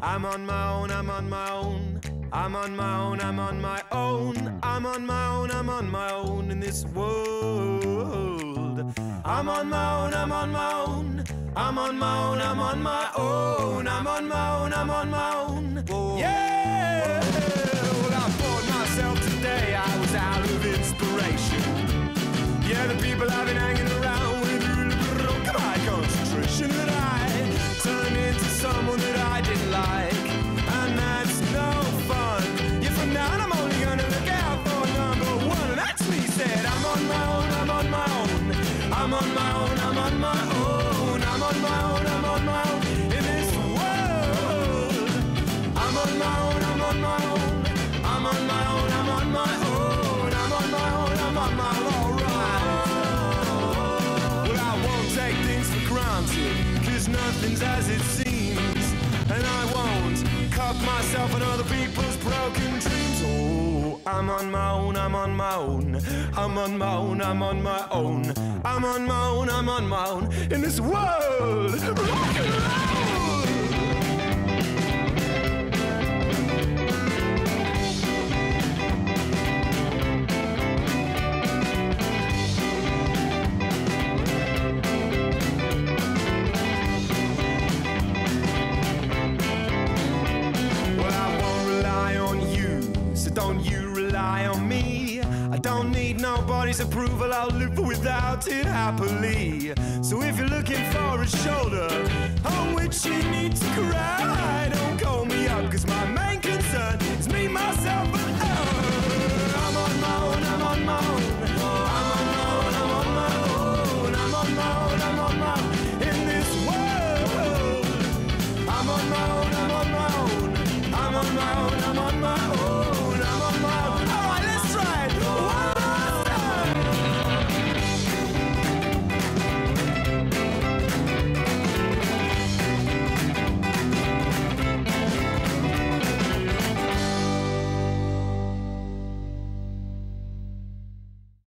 I'm on my own, I'm on my own. I'm on my own, I'm on my own. I'm on my own, I'm on my own in this world. I'm on my own, I'm on my own. I'm on my own, I'm on my own. I'm on my own, I'm on my own. Whoa. Yeah! Well, I fought myself today, I was out of inspiration. Yeah, the people I've been hanging around with really broke my concentration. That I turned into someone that I didn't like, and that's no fun. Yeah, from now on I'm only gonna look out for number one, and that's me. Said I'm on my own, I'm on my own. I'm on my own, I'm on my own. I'm on my own, I'm on my own in this world. I'm on my own, I'm on my own. I'm on my own, I'm on my own. I'm on my own, I'm on my own. Alright. Well, I won't take things for granted, 'cause nothing's as it seems. And I won't cock myself on other people's broken dreams. Oh, I'm on my own, I'm on my own. I'm on my own, I'm on my own. I'm on my own, I'm on my own in this world. Rock and roll! Don't you rely on me. I don't need nobody's approval. I'll live without it happily. So if you're looking for a shoulder on which you need to cry, don't call me up, 'cause my main concern is me, myself, and